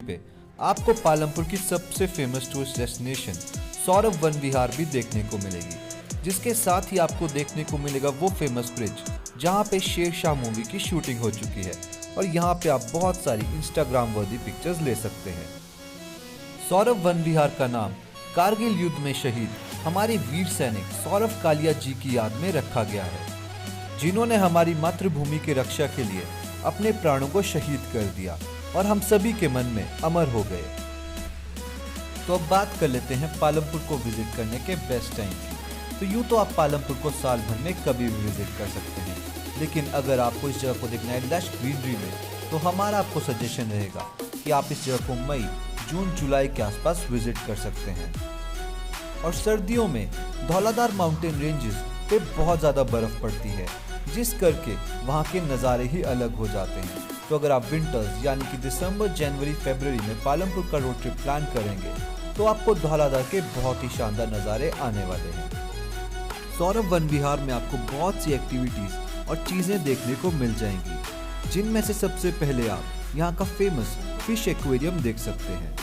पे आपको पालमपुर की सबसे famous tourist destination Saurabh Van Vihar भी देखने को मिलेगी, जिसके साथ ही आपको देखने को मिलेगा वो फेमस ब्रिज जहाँ पे शेरशाह मूवी की शूटिंग हो चुकी है और यहाँ पे आप बहुत सारी इंस्टाग्राम वर्दी पिक्चर्स ले सकते हैं। सौरभ वन विहार का नाम कारगिल युद्ध में शहीद हमारे वीर सैनिक सौरभ कालिया जी की याद में रखा गया है, जिन्होंने हमारी मातृभूमि की रक्षा के लिए अपने प्राणों को शहीद कर दिया और हम सभी के मन में अमर हो गए। तो अब बात कर लेते हैं पालमपुर को विजिट करने के बेस्ट टाइम की। तो यूँ तो आप पालमपुर को साल भर में कभी भी विजिट कर सकते हैं, लेकिन अगर आपको इस जगह को देखना है लश ग्रीनरी में, तो हमारा आपको सजेशन रहेगा कि आप इस जगह को मई, जून, जुलाई के आसपास विजिट कर सकते हैं। और सर्दियों में धौलाधार माउंटेन रेंजेस पे बहुत ज़्यादा बर्फ़ पड़ती है, जिस करके वहाँ के नज़ारे ही अलग हो जाते हैं। तो अगर आप विंटर्स यानी कि दिसंबर, जनवरी, फरवरी में पालमपुर का रोड ट्रिप प्लान करेंगे तो आपको धौलाधार के बहुत ही शानदार नज़ारे आने वाले हैं। सौरभ वन विहार में आपको बहुत सी एक्टिविटीज़ और चीज़ें देखने को मिल जाएंगी, जिनमें से सबसे पहले आप यहाँ का फेमस फिश एक्वेरियम देख सकते हैं।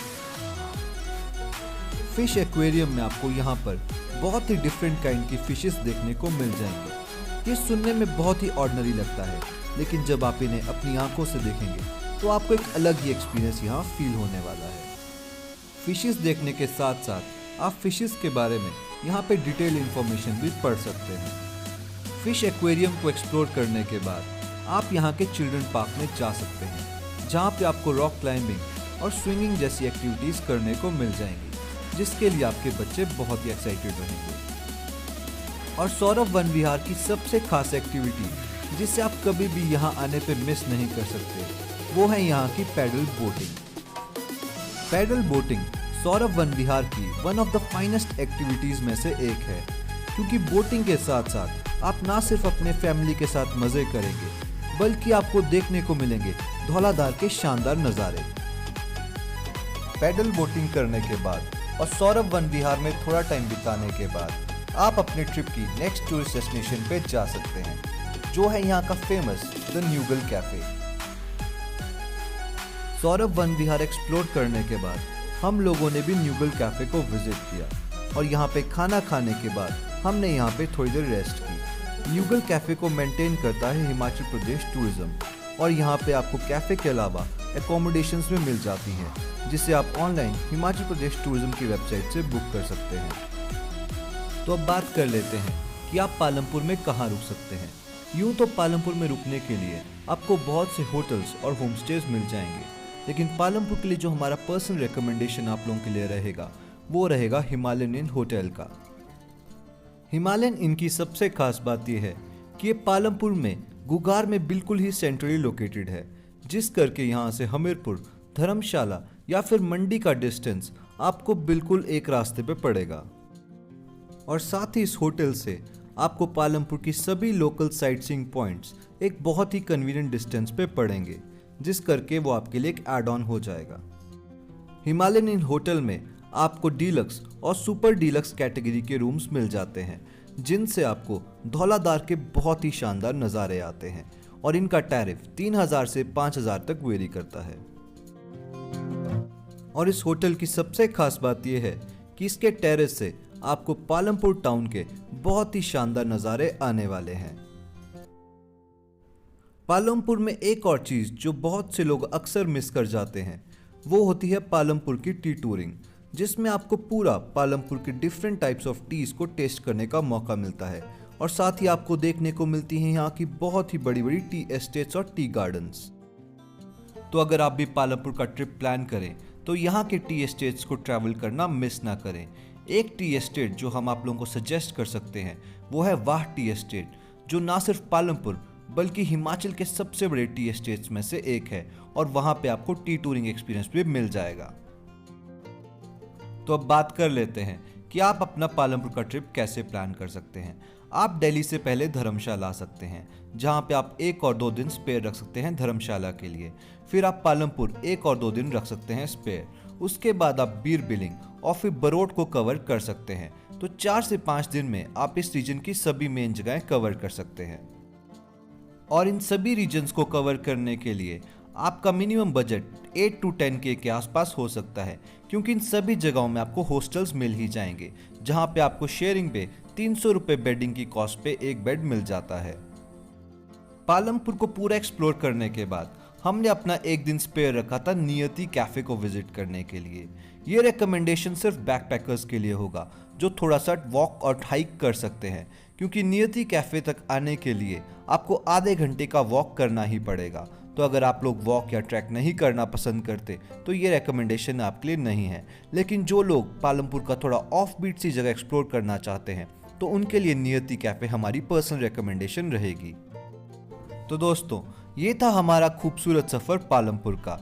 फिश एक्वेरियम में आपको यहाँ पर बहुत ही डिफरेंट काइंड की फिशेस देखने को मिल जाएंगे। ये सुनने में बहुत ही ऑर्डिनरी लगता है, लेकिन जब आप इन्हें अपनी आंखों से देखेंगे तो आपको एक अलग ही एक्सपीरियंस यहाँ फील होने वाला है। फिशेस देखने के साथ साथ आप फिशेस के बारे में यहाँ पे डिटेल इन्फॉर्मेशन भी पढ़ सकते हैं। फिश एक्वेरियम को एक्सप्लोर करने के बाद आप यहाँ के चिल्ड्रन पार्क में जा सकते हैं, जहाँ पे आपको रॉक क्लाइंबिंग और स्विमिंग जैसी एक्टिविटीज़ करने को मिल जाएंगी, जिसके लिए आपके बच्चे बहुत ही एक्साइटेड रहेंगे। और सौरभ वन विहार की सबसे खास एक्टिविटी जिसे आप कभी भी यहाँ आने पे मिस नहीं कर सकते, वो है यहाँ की paddle boating. Paddle boating Saurabh Van Vihar की one of the finest activities में से एक है, क्योंकि बोटिंग के साथ साथ आप ना सिर्फ अपने फैमिली के साथ मज़े करेंगे, बल्कि आपको देखने को मिलेंगे धौलाधार के शानदार नज़ारे। पैडल बोटिंग करने के बाद और सौरभ वन विहार में थोड़ा टाइम बिताने के बाद आप अपने ट्रिप की नेक्स्ट टूरिस्ट डेस्टिनेशन पे जा सकते हैं, जो है यहाँ का famous the Neugal cafe. Saurabh Van Vihar explore करने के बाद हम लोगों ने भी न्यूगल कैफे को विजिट किया और यहाँ पे खाना खाने के बाद हमने यहाँ पे थोड़ी देर रेस्ट की। न्यूगल कैफे को मेंटेन करता है हिमाचल प्रदेश टूरिज्म और यहाँ पे आपको कैफे के अलावा एकोमोडेशंस में मिल जाती हैं, जिसे आप ऑनलाइन हिमाचल प्रदेश टूरिज्म की वेबसाइट से बुक कर सकते हैं। तो अब बात कर लेते हैं कि आप पालमपुर में कहाँ रुक सकते हैं। यूँ तो पालमपुर में रुकने के लिए आपको बहुत से होटल्स और होम स्टेज मिल जाएंगे, लेकिन पालमपुर के लिए जो हमारा पर्सनल रिकमेंडेशन आप लोगों के लिए रहेगा वो रहेगा हिमालयन इन होटल का। हिमालयन इन की सबसे खास बात यह है कि ये पालमपुर में गुगार में बिल्कुल ही सेंट्रली लोकेटेड है, जिस करके यहाँ से हमीरपुर, धर्मशाला या फिर मंडी का डिस्टेंस आपको बिल्कुल एक रास्ते पे पड़ेगा। और साथ ही इस होटल से आपको पालमपुर की सभी लोकल साइट सीइंग पॉइंट्स एक बहुत ही कन्वीनियंट डिस्टेंस पे पड़ेंगे, जिस करके वो आपके लिए एक एड ऑन हो जाएगा। हिमालयन इन होटल में आपको डीलक्स और सुपर डीलक्स कैटेगरी के रूम्स मिल जाते हैं, जिनसे आपको धौलाधार के बहुत ही शानदार नज़ारे आते हैं और इनका टैरिफ 3000 से 5000 तक वेरी करता है। और इस होटल की सबसे खास बात यह है कि इसके टेरेस से आपको पालमपुर टाउन के बहुत ही शानदार नज़ारे आने वाले हैं। पालमपुर में एक और चीज़ जो बहुत से लोग अक्सर मिस कर जाते हैं वो होती है पालमपुर की टी टूरिंग, जिसमें आपको पूरा पालमपुर के डिफरेंट टाइप्स ऑफ टीज़ को टेस्ट करने का मौका मिलता है और साथ ही आपको देखने को मिलती हैं यहाँ की बहुत ही बड़ी बड़ी टी एस्टेट्स और टी गार्डन्स। तो अगर आप भी पालमपुर का ट्रिप प्लान करें तो यहाँ के टी एस्टेट्स को ट्रैवल करना मिस ना करें। एक टी एस्टेट जो हम आप लोगों को सजेस्ट कर सकते हैं वो है वाह टी एस्टेट, जो ना सिर्फ पालमपुर बल्कि हिमाचल के सबसे बड़े टी एस्टेट्स में से एक है और वहाँ पे आपको टी टूरिंग एक्सपीरियंस भी मिल जाएगा। तो अब बात कर लेते हैं कि आप अपना पालमपुर का ट्रिप कैसे प्लान कर सकते हैं। आप दिल्ली से पहले धर्मशाला आ सकते हैं, जहाँ पे आप 1 और 2 दिन स्पेयर रख सकते हैं धर्मशाला के लिए। फिर आप पालमपुर 1 और 2 दिन रख सकते हैं स्पेयर। उसके बाद आप बीर बिलिंग और फिर बरोट को कवर कर सकते हैं। तो 4 से 5 दिन में आप इस रीजन की सभी मेन जगहें कवर कर सकते हैं। और इन सभी रीजन्स को कवर करने के लिए आपका मिनिमम बजट 8 to 10K के आसपास हो सकता है, क्योंकि इन सभी जगहों में आपको हॉस्टल्स मिल ही जाएंगे जहां पे आपको शेयरिंग पे 300 रुपये बेडिंग की कॉस्ट पे एक बेड मिल जाता है। पालमपुर को पूरा एक्सप्लोर करने के बाद हमने अपना एक दिन स्पेयर रखा था नियति कैफे को विजिट करने के लिए। ये रिकमेंडेशन सिर्फ बैकपैकर्स के लिए होगा जो थोड़ा सा वॉक और हाइक कर सकते हैं, क्योंकि नियति कैफे तक आने के लिए आपको आधे घंटे का वॉक करना ही पड़ेगा। तो अगर आप लोग वॉक या ट्रैक नहीं करना पसंद करते तो ये रिकमेंडेशन आपके लिए नहीं है। लेकिन जो लोग पालमपुर का थोड़ा ऑफ बीट सी जगह एक्सप्लोर करना चाहते हैं तो उनके लिए नियति कैफे हमारी पर्सनल रिकमेंडेशन रहेगी। तो दोस्तों, ये था हमारा खूबसूरत सफ़र पालमपुर का।